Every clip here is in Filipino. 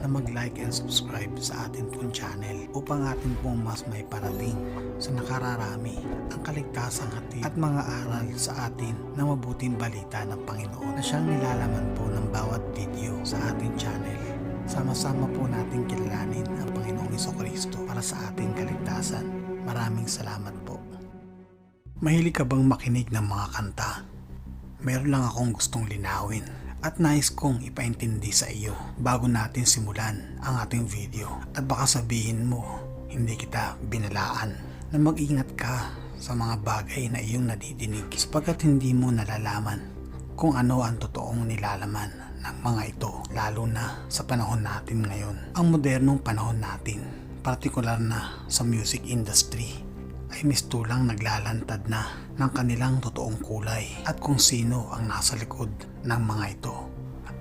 mag-like and subscribe sa atin pong channel upang atin pong mas may parating sa nakararami ang kaligtasang hatid at mga aral sa atin na mabuting balita ng Panginoon na siyang nilalaman po ng bawat video sa ating channel. Sama-sama po natin kilalanin ang Panginoong Jesucristo para sa ating kaligtasan. Maraming salamat po. Mahilig ka bang makinig ng mga kanta? Meron lang akong gustong linawin at nais kong ipaintindi sa iyo bago natin simulan ang ating video. At baka sabihin mo, hindi kita binalaan na mag-ingat ka sa mga bagay na iyong nadidinig sapagkat hindi mo nalalaman kung ano ang totoong nilalaman ng mga ito, lalo na sa panahon natin ngayon. Ang modernong panahon natin, partikular na sa music industry, ay mistulang naglalantad na ng kanilang totoong kulay at kung sino ang nasa likod ng mga ito.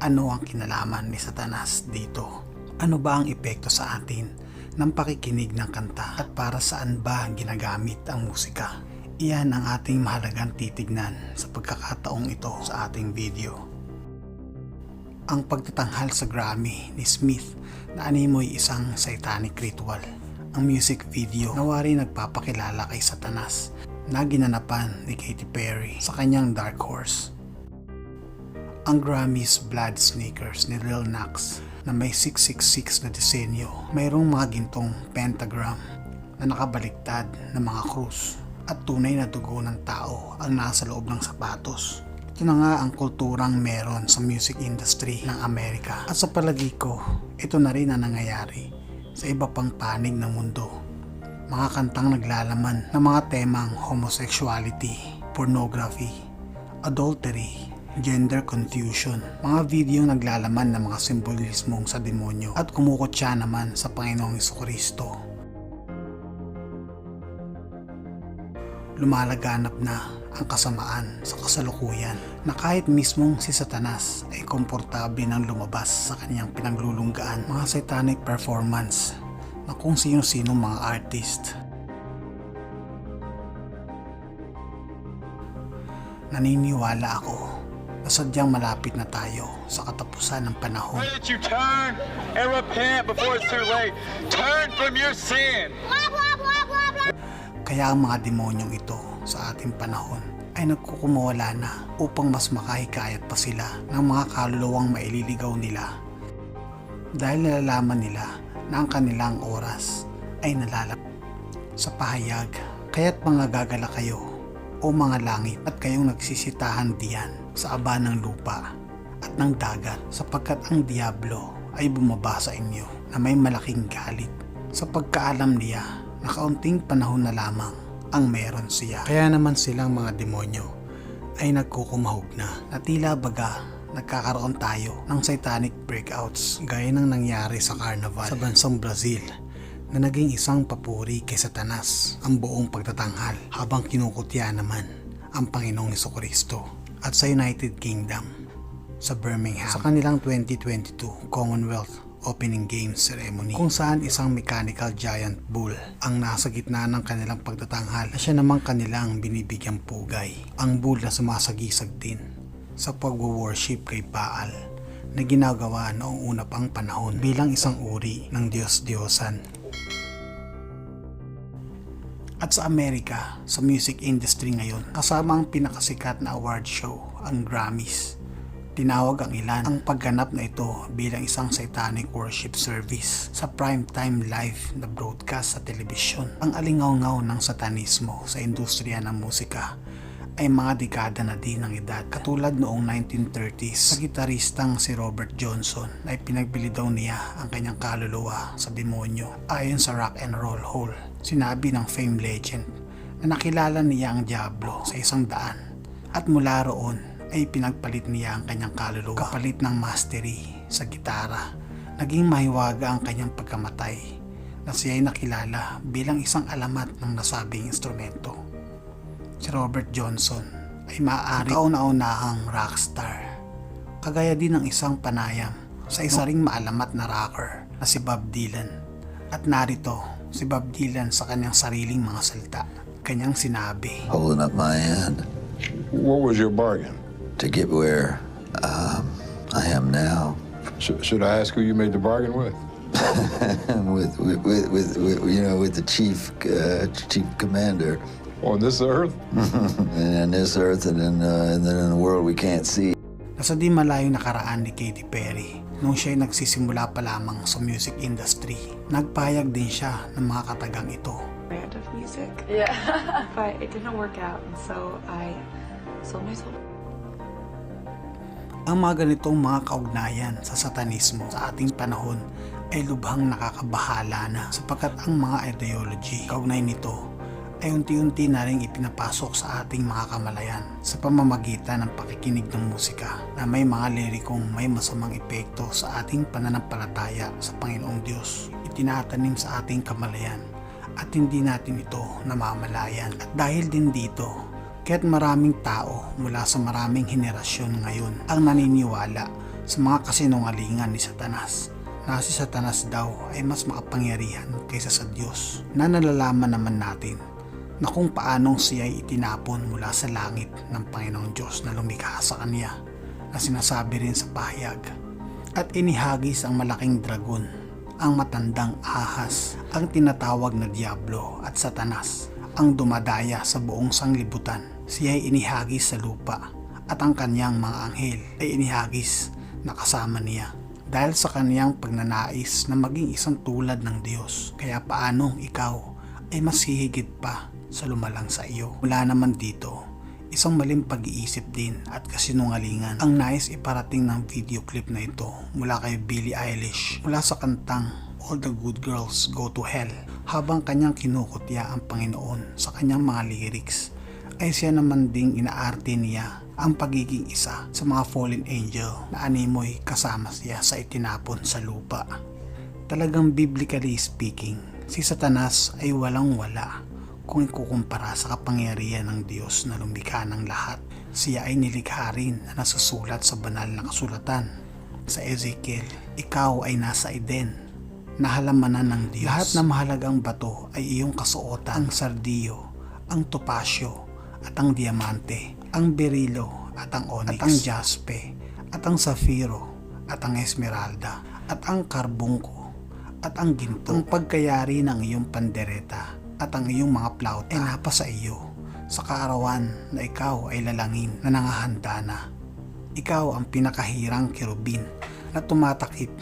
Ano ang kinalaman ni Satanas dito? Ano ba ang epekto sa atin ng pakikinig ng kanta at para saan ba ginagamit ang musika? Iyan ang ating mahalagang titignan sa pagkakataong ito sa ating video. Ang pagtatanghal sa Grammy ni Smith na animoy isang satanic ritual. Ang music video na wari nagpapakilala kay Satanas na ginanapan ni Katy Perry sa kanyang Dark Horse. Ang Grammy's Blood Sneakers ni Lil Nas na may 666 na disenyo, mayroong mga gintong pentagram na nakabaliktad na mga krus at tunay na dugo ng tao ang nasa loob ng sapatos. Ito na nga ang kulturang meron sa music industry ng Amerika at sa palagi ko, ito na rin ang nangyayari sa iba pang panig ng mundo. Mga kantang naglalaman ng mga temang homosexuality, pornography, adultery, gender confusion, mga video naglalaman ng mga simbolismong sa demonyo at kumukutya naman sa Panginoong Jesucristo. Lumalaganap na ang kasamaan sa kasalukuyan na kahit mismong si Satanas ay komportable nang lumabas sa kanyang pinaglulunggaan mga satanic performance na kung sino-sino mga artist. Naniniwala ako na sadyang malapit na tayo sa katapusan ng panahon. Why don't you turn and repent before it's too late? Turn from your sin. Kaya ang mga demonyong ito sa ating panahon ay nagkukumawala na upang mas makahikayat pa sila ng mga kaluluwang maililigaw nila dahil nalalaman nila na ang kanilang oras ay nalalap sa pahayag. Kaya't mga gagala kayo o mga langit at kayong nagsisitahan diyan sa aba ng lupa at ng dagat sapagkat ang diablo ay bumaba sa inyo na may malaking galit sa pagkaalam niya na kaunting panahon na lamang ang meron siya. Kaya naman silang mga demonyo ay nagkukumahog na tila baga nagkakaroon tayo ng satanic breakouts gaya ng nangyari sa carnival sa bansang Brazil na naging isang papuri kay Satanas ang buong pagtatanghal habang kinukutya naman ang Panginoong Jesucristo. At sa United Kingdom sa Birmingham sa kanilang 2022 Commonwealth Opening Games Ceremony kung saan isang mechanical giant bull ang nasa gitna ng kanilang pagtatanghal na siya namang kanilang binibigyang pugay. Ang bull na sumasagisag din sa pagwo-worship kay Baal na ginagawa noong una pang panahon bilang isang uri ng Diyos-Diyosan. At sa Amerika, sa music industry ngayon, kasama ang pinakasikat na award show, ang Grammys. Tinawag ang ilan ang pagganap na ito bilang isang satanic worship service sa primetime live na broadcast sa telebisyon. Ang alingaw-ngaw ng satanismo sa industriya ng musika ay mga dekada na din ng edad. Katulad noong 1930s sa gitaristang si Robert Johnson ay pinagbili daw niya ang kanyang kaluluwa sa demonyo. Ayon sa Rock and Roll Hall, sinabi ng fame legend na nakilala niya ang Diablo sa 100 at mula roon ay pinagpalit niya ang kanyang kaluluwa kapalit ng mastery sa gitara. Naging mahiwaga ang kanyang pagkamatay na siya ay nakilala bilang isang alamat ng nasabing instrumento. Si Robert Johnson ay maaari kauna-unahang rockstar, kagaya din ng isang panayam sa isa ring maalamat na rocker na si Bob Dylan. At narito si Bob Dylan sa kanyang sariling mga salita. Kanyang sinabi, "Holding up my hand What was your bargain? to get where I am now. Should I ask who you made the bargain with? with the chief commander. On this earth? And in this earth and then in the world we can't see. Nasa di malayong nakaraan ni Katy Perry nung siya'y nagsisimula pa lamang sa music industry. Nagpayag din siya ng mga katagang ito. Brand of music. Yeah. But it didn't work out, and so I sold my soul. Ang mga ganitong mga kaugnayan sa satanismo sa ating panahon ay lubhang nakakabahala na sapagkat ang mga ideology kaugnay nito ay unti-unti na rin ipinapasok sa ating mga kamalayan sa pamamagitan ng pakikinig ng musika na may mga lirikong may masamang epekto sa ating pananampalataya sa Panginoong Diyos. Itinatanim sa ating kamalayan at hindi natin ito namamalayan. At dahil din dito, kaya't maraming tao mula sa maraming henerasyon ngayon ang naniniwala sa mga kasinungalingan ni Satanas na si Satanas daw ay mas makapangyarihan kaysa sa Diyos, na nalalaman naman natin na kung paanong siya ay itinapon mula sa langit ng Panginoong Diyos na lumikha sa kanya, na sinasabi rin sa pahayag, at inihagis ang malaking dragon, ang matandang ahas, ang tinatawag na Diablo at Satanas, ang dumadaya sa buong sanglibutan. Siya ay inihagis sa lupa at ang kanyang mga anghel ay inihagis na kasama niya dahil sa kanyang pagnanais na maging isang tulad ng Diyos. Kaya paanong ikaw ay mas hihigit pa sa lumalang sa iyo? Mula naman dito, isang maling pag-iisip din at kasinungalingan ang nais iparating ng video clip na ito mula kay Billie Eilish mula sa kantang All the Good Girls Go to Hell. Habang kanyang kinukutya ang Panginoon sa kanyang mga lyrics, ay siya naman ding inaarte niya ang pagiging isa sa mga fallen angel na animoy kasama siya sa itinapon sa lupa. Talagang biblically speaking, si Satanas ay walang-wala kung ikukumpara sa kapangyarihan ng Diyos na lumikha ng lahat. Siya ay nilikha rin na nasusulat sa banal na kasulatan. Sa Ezekiel, ikaw ay nasa Eden, na halamanan ng Diyos. Lahat ng mahalagang bato ay iyong kasuotan, ang sardiyo, ang topasyo, at ang diamante, ang berilo, at ang onyx, at ang jaspe, at ang safiro, at ang esmeralda, at ang karbungko, at ang ginto. Ang pagkayari ng iyong pandereta, at ang iyong mga plauta ay napa sa iyo, sa kaarawan na ikaw ay lalangin na nangahanda na. Ikaw ang pinakahirang kerubin na tumatakip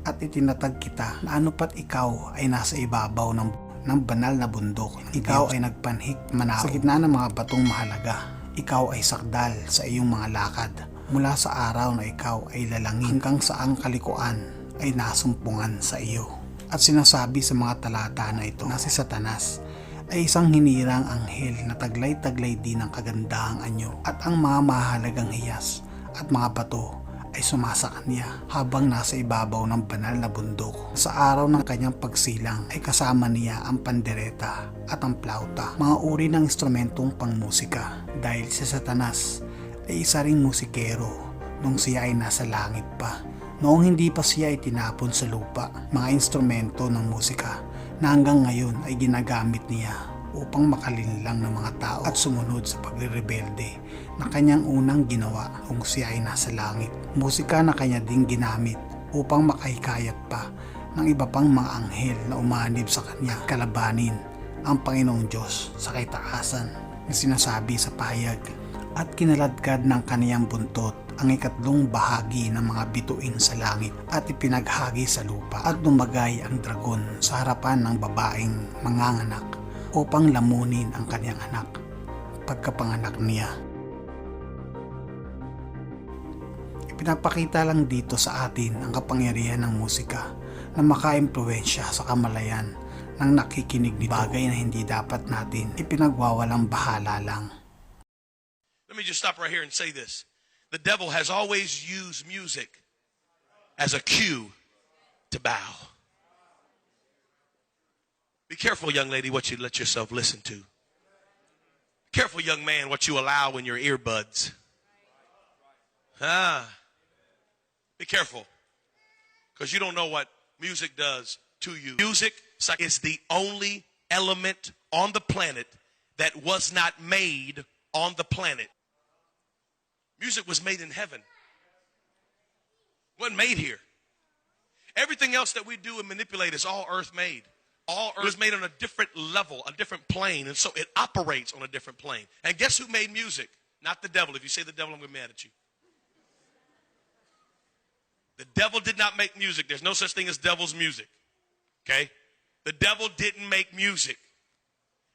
at itinatag kita na anupat ikaw ay nasa ibabaw ng banal na bundok. Ikaw ay nagpanhik manaw sa gitna ng mga batong mahalaga. Ikaw ay sakdal sa iyong mga lakad mula sa araw na ikaw ay lalangin hanggang sa ang kalikuan ay nasumpungan sa iyo. At sinasabi sa mga talata na ito na si Satanas ay isang hinirang anghel na taglay-taglay din ng kagandahang anyo, at ang mga mahalagang hiyas at mga bato ay sumasa kanya habang nasa ibabaw ng banal na bundok. Sa araw ng kanyang pagsilang ay kasama niya ang pandereta at ang plauta, mga uri ng instrumentong pangmusika, dahil si Satanas ay isa ring musikero nung siya ay nasa langit pa. Noong hindi pa siya ay tinapon sa lupa, mga instrumento ng musika na hanggang ngayon ay ginagamit niya upang makalinlang ng mga tao at sumunod sa pagre-rebelde na kanyang unang ginawa kung siya ay nasa langit. Musika na kanya ding ginamit upang makahikayat pa ng iba pang mga anghel na umanib sa kanya kalabanin ang Panginoong Diyos sa kaitaasan na sinasabi sa pahayag, at kinaladkad ng kaniyang buntot ang ikatlong bahagi ng mga bituin sa langit at ipinaghagi sa lupa, at lumagay ang dragon sa harapan ng babaeng manganganak upang lamunin ang kanyang anak pagkapanganak niya. Ipinapakita lang dito sa atin ang kapangyarihan ng musika na maka-impluwensya sa kamalayan ng nakikinig nito, bagay na hindi dapat natin ipinagwawalang bahala lang. Let me just stop right here and say this. The devil has always used music as a cue to bow. Be careful, young lady, what you let yourself listen to. Careful, young man, what you allow in your earbuds. Be careful, because you don't know what music does to you. Music is the only element on the planet that was not made on the planet. Music was made in heaven. It wasn't made here. Everything else that we do and manipulate is all earth-made. All earth is made on a different level, a different plane, and so it operates on a different plane. And guess who made music? Not the devil. If you say the devil, I'm going to be mad at you. The devil did not make music. There's no such thing as devil's music. Okay? The devil didn't make music.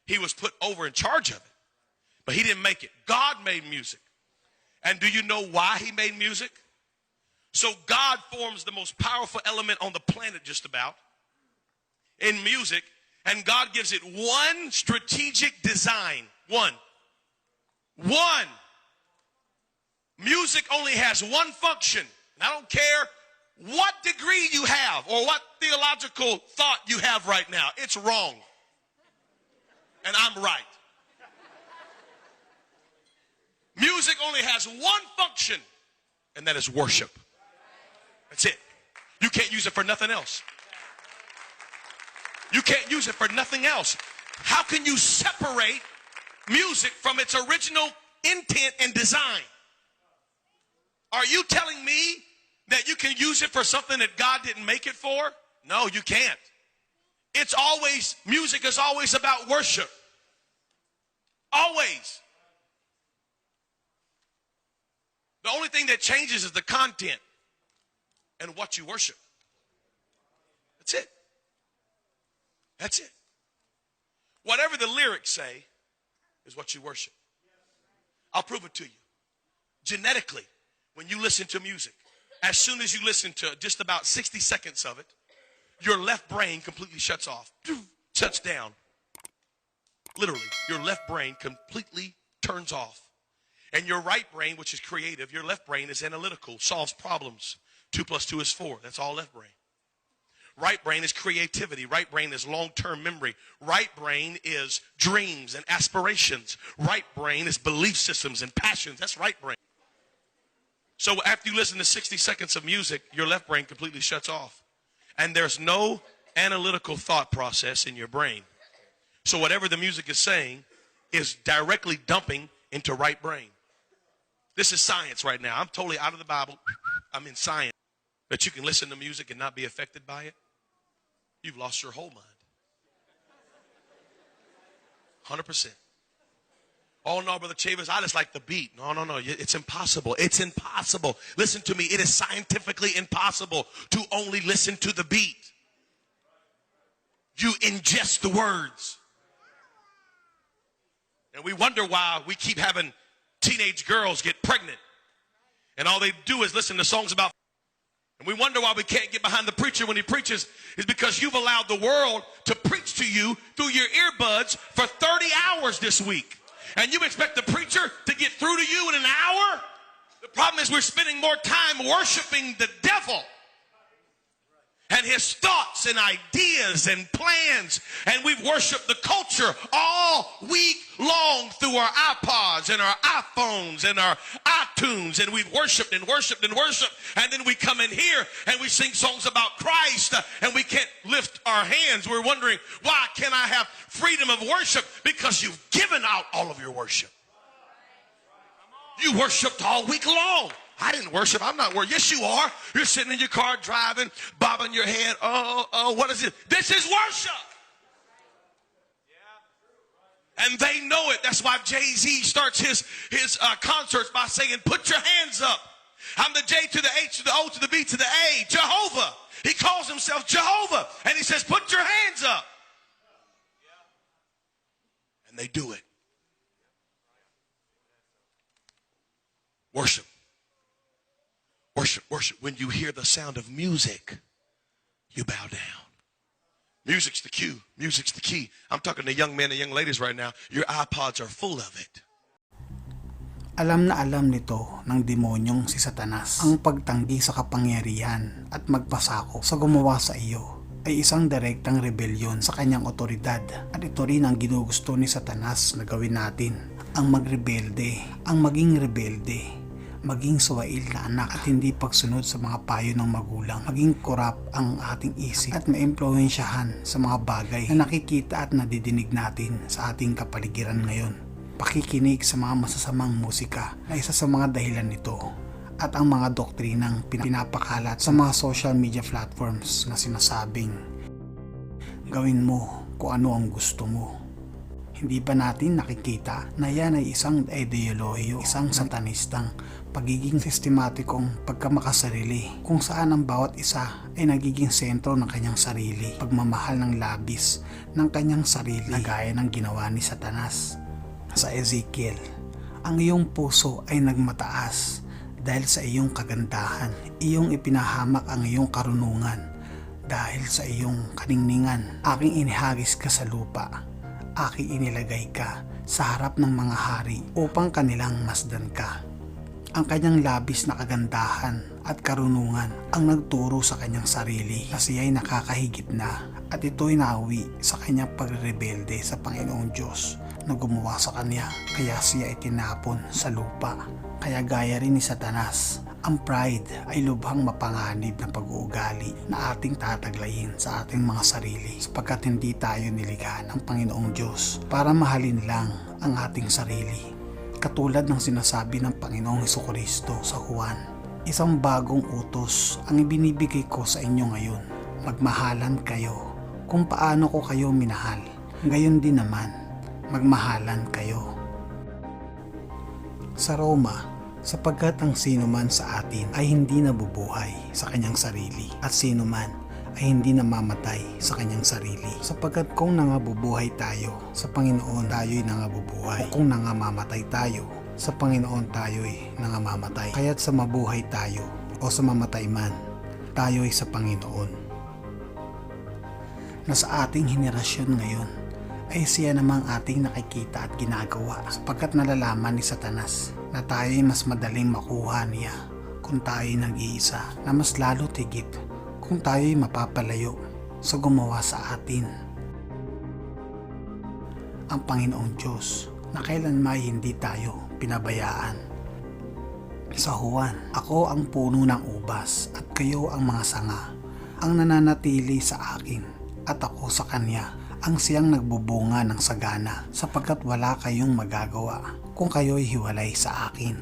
He was put over in charge of it. But he didn't make it. God made music. And do you know why he made music? So God forms the most powerful element on the planet just about in music. And God gives it one strategic design. One. Music only has one function. And I don't care what degree you have or what theological thought you have right now. It's wrong. And I'm right. Music only has one function, and that is worship. That's it. You can't use it for nothing else. You can't use it for nothing else. How can you separate music from its original intent and design? Are you telling me that you can use it for something that God didn't make it for? No, you can't. Music is always about worship. Always. The only thing that changes is the content and what you worship. That's it. That's it. Whatever the lyrics say is what you worship. I'll prove it to you. Genetically, when you listen to music, as soon as you listen to just about 60 seconds of it, your left brain completely shuts off, shuts down. Literally, your left brain completely turns off. And your right brain, which is creative, your left brain is analytical, solves problems. 2 + 2 is 4. That's all left brain. Right brain is creativity. Right brain is long-term memory. Right brain is dreams and aspirations. Right brain is belief systems and passions. That's right brain. So after you listen to 60 seconds of music, your left brain completely shuts off. And there's no analytical thought process in your brain. So whatever the music is saying is directly dumping into right brain. This is science right now. I'm totally out of the Bible. I'm in science. But you can listen to music and not be affected by it. You've lost your whole mind. 100%. Oh, no, Brother Chavis, I just like the beat. No. It's impossible. It's impossible. Listen to me. It is scientifically impossible to only listen to the beat. You ingest the words. And we wonder why we keep having teenage girls get pregnant. And all they do is listen to songs about. And we wonder why we can't get behind the preacher when he preaches, is because you've allowed the world to preach to you through your earbuds for 30 hours this week. And you expect the preacher to get through to you in an hour? The problem is we're spending more time worshiping the devil and his thoughts and ideas and plans. And we've worshiped the culture all week long through our iPods and our iPhones and our iTunes. And we've worshiped and worshiped and worshiped. And then we come in here and we sing songs about Christ and we can't lift our hands. We're wondering, why can't I have freedom of worship? Because you've given out all of your worship. You worshiped all week long. I didn't worship. I'm not worshiping. Yes, you are. You're sitting in your car driving, bobbing your head. Oh, what is it? This is worship. And they know it. That's why Jay-Z starts his concerts by saying, put your hands up. I'm the J to the H to the O to the B to the A. Jehovah. He calls himself Jehovah. And he says, put your hands up. And they do it. Worship. Worship, worship. When you hear the sound of music, you bow down. Music's the cue. Music's the key. I'm talking to young men and young ladies right now. Your iPods are full of it. Alam na alam nito ng demonyong si Satanas. Ang pagtanggi sa kapangyarihan at magpasako sa gumawa sa iyo ay isang direktang rebelyon sa kanyang otoridad. At ito rin ang ginugusto ni Satanas na gawin natin. Ang magrebelde, ang maging rebelde, maging suwail na anak at hindi pagsunod sa mga payo ng magulang, maging korap ang ating isip at maimpluwensyahan sa mga bagay na nakikita at nadidinig natin sa ating kapaligiran ngayon. Pakikinig sa mga masasamang musika na isa sa mga dahilan nito at ang mga doktrinang pinapakalat sa mga social media platforms na sinasabing gawin mo kung ano ang gusto mo. Hindi ba natin nakikita na yan ay isang ideolohiyo, isang satanistang pagiging sistematikong pagkamakasarili kung saan ang bawat isa ay nagiging sentro ng kanyang sarili, pagmamahal ng labis ng kanyang sarili na gaya ng ginawa ni Satanas sa Ezekiel. Ang iyong puso ay nagmataas dahil sa iyong kagandahan, iyong ipinahamak ang iyong karunungan dahil sa iyong kaningningan. Aking inihagis ka sa lupa, aking inilagay ka sa harap ng mga hari upang kanilang masdan ka. Ang kanyang labis na kagandahan at karunungan ang nagturo sa kanyang sarili na siya'y nakakahigit na, at ito'y nawi sa kanyang pagrebelde sa Panginoong Diyos na gumawa sa kanya, kaya siya ay tinapon sa lupa. Kaya gaya rin ni Satanas, ang pride ay lubhang mapanganib na pag-uugali na ating tataglayin sa ating mga sarili, sapagkat hindi tayo nilikha ng Panginoong Diyos para mahalin lang ang ating sarili. Katulad ng sinasabi ng Panginoong Hesukristo sa Juan, isang bagong utos ang ibinibigay ko sa inyo ngayon, magmahalan kayo kung paano ko kayo minahal. Gayon din naman, magmahalan kayo. Sa Roma, sapagkat ang sinuman sa atin ay hindi nabubuhay sa kanyang sarili, at sinuman ay hindi namamatay sa kanyang sarili. Sapagkat kung nangabubuhay tayo, sa Panginoon tayo'y nangabubuhay. O kung nangamamatay tayo, sa Panginoon tayo'y nangamamatay. Kaya't sa mabuhay tayo o sa mamatay man, tayo'y sa Panginoon. Na sa ating henerasyon ngayon, ay siya namang ating nakikita at ginagawa, sapagkat nalalaman ni Satanas na tayo'y mas madaling makuha niya kung tayo'y nag-iisa, na mas lalo tigit kung tayo'y mapapalayo sa gumawa sa atin. Ang Panginoong Diyos na kailanman hindi tayo pinabayaan. Sa Juan, ako ang puno ng ubas at kayo ang mga sanga. Ang nananatili sa akin at ako sa kanya, ang siyang nagbubunga ng sagana, sapagkat wala kayong magagawa kung kayo'y hiwalay sa akin.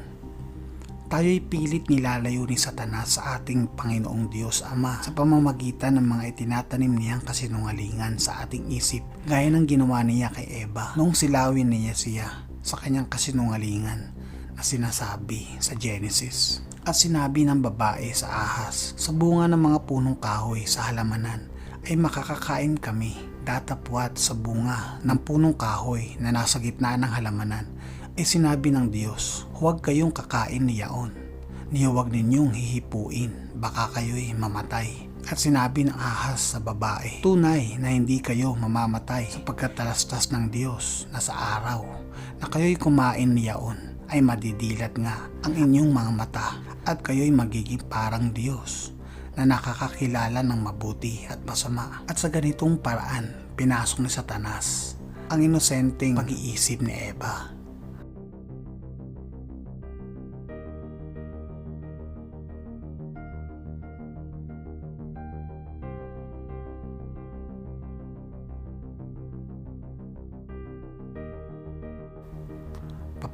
Tayo'y pilit nilalayo ni Satanas sa ating Panginoong Diyos Ama sa pamamagitan ng mga itinatanim niyang kasinungalingan sa ating isip, gaya ng ginawa niya kay Eva nung silawin niya siya sa kanyang kasinungalingan na sinasabi sa Genesis. At sinabi ng babae sa ahas, sa bunga ng mga punong kahoy sa halamanan ay makakakain kami. Datapwat sa bunga ng punong kahoy na nasa gitna ng halamanan ay sinabi ng Diyos, huwag kayong kakain niyaon, niya huwag ninyong hihipuin, baka kayo'y mamatay. At sinabi ng ahas sa babae, tunay na hindi kayo mamamatay, sapagkat talastas ng Diyos na sa araw na kayo'y kumain niyaon ay madidilat nga ang inyong mga mata, at kayo'y magiging parang Diyos na nakakakilala ng mabuti at masama. At sa ganitong paraan, pinasok ni Satanas ang inosenteng pag-iisip ni Eva.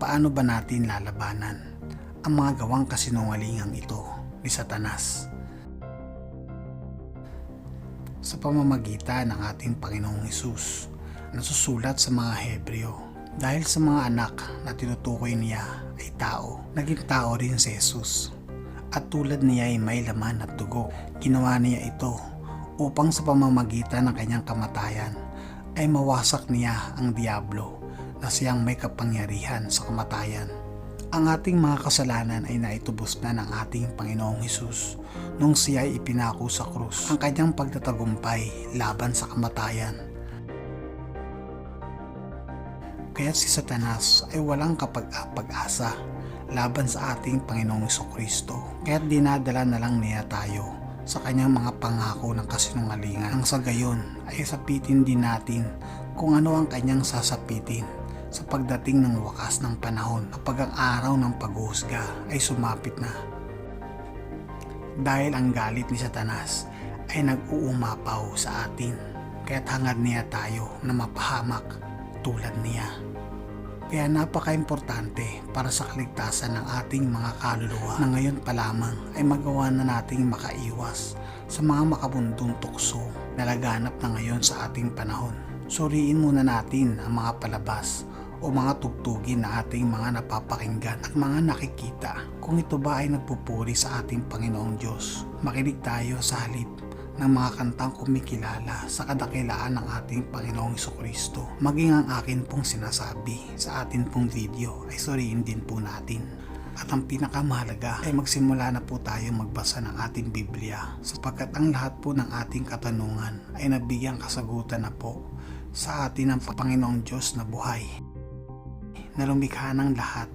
Paano ba natin lalabanan ang mga gawang kasinungalingang ito ni Satanas? Sa pamamagitan ng ating Panginoong Hesus na susulat sa mga Hebreo, dahil sa mga anak na tinutukoy niya ay tao, naging tao rin si Jesus, at tulad niya ay may laman at dugo. Ginawa niya ito upang sa pamamagitan ng kanyang kamatayan ay mawasak niya ang Diablo na siyang may kapangyarihan sa kamatayan. Ang ating mga kasalanan ay naitubos na ng ating Panginoong Hesus nung siya ay ipinako sa krus, ang kanyang pagtatagumpay laban sa kamatayan. Kaya si Satanas ay walang kapag-asa laban sa ating Panginoong Hesukristo, kaya't dinadala na lang niya tayo sa kanyang mga pangako ng kasinungalingan. Ang sa gayon ay sapitin din natin kung ano ang kanyang sasapitin sa pagdating ng wakas ng panahon, kapag ang araw ng paghuhusga ay sumapit na. Dahil ang galit ni Satanas ay nag-uumapaw sa atin, kaya't hangad niya tayo na mapahamak tulad niya. Kaya napaka-importante para sa kaligtasan ng ating mga kaluluwa na ngayon pa lamang ay magawa na nating makaiwas sa mga makabundong tukso na laganap na ngayon sa ating panahon. Suriin muna natin ang mga palabas o mga tugtugin na ating mga napapakinggan at mga nakikita. Kung ito ba ay nagpupuri sa ating Panginoong Diyos, makinig tayo sa halip ng mga kantang kumikilala sa kadakilaan ng ating Panginoong Jesucristo. Maging ang akin pong sinasabi sa atin pong video ay suriin din po natin. At ang pinakamahalaga ay magsimula na po tayo magbasa ng ating Biblia sapagkat ang lahat po ng ating katanungan ay nabigyang kasagutan na po sa atin ng Panginoong Diyos na buhay, na lumikha ng lahat,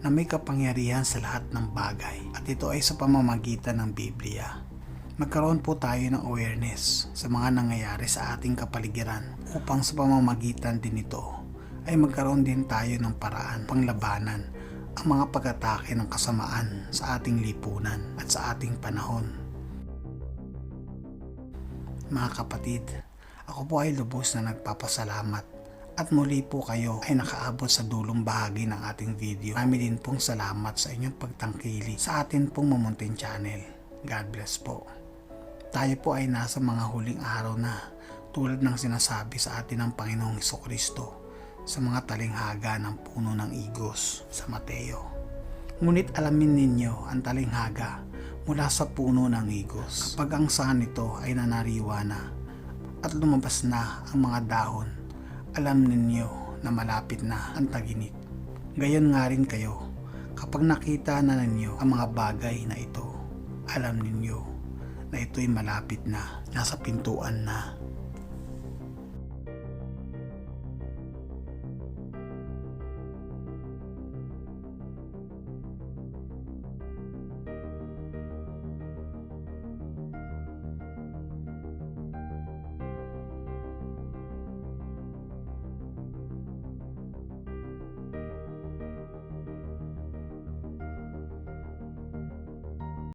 na may kapangyarihan sa lahat ng bagay, at ito ay sa pamamagitan ng Biblia. Magkaroon po tayo ng awareness sa mga nangyayari sa ating kapaligiran upang sa pamamagitan din ito ay magkaroon din tayo ng paraan panglabanan ang mga pag-atake ng kasamaan sa ating lipunan at sa ating panahon. Mga kapatid, ako po ay lubos na nagpapasalamat at muli po kayo ay nakaabot sa dulong bahagi ng ating video. Marami din pong salamat sa inyong pagtangkili sa atin pong Mamuntin Channel. God bless po. Tayo po ay nasa mga huling araw na tulad ng sinasabi sa atin ng Panginoong Jesucristo sa mga talinghaga ng puno ng igos sa Mateo. Ngunit alamin ninyo ang talinghaga mula sa puno ng igos. Kapag ang saan nito ay nanariwa na at lumabas na ang mga dahon, alam ninyo na malapit na ang taginit. Gayon nga rin kayo, kapag nakita na ninyo ang mga bagay na ito, alam ninyo na ito'y malapit na, nasa pintuan na.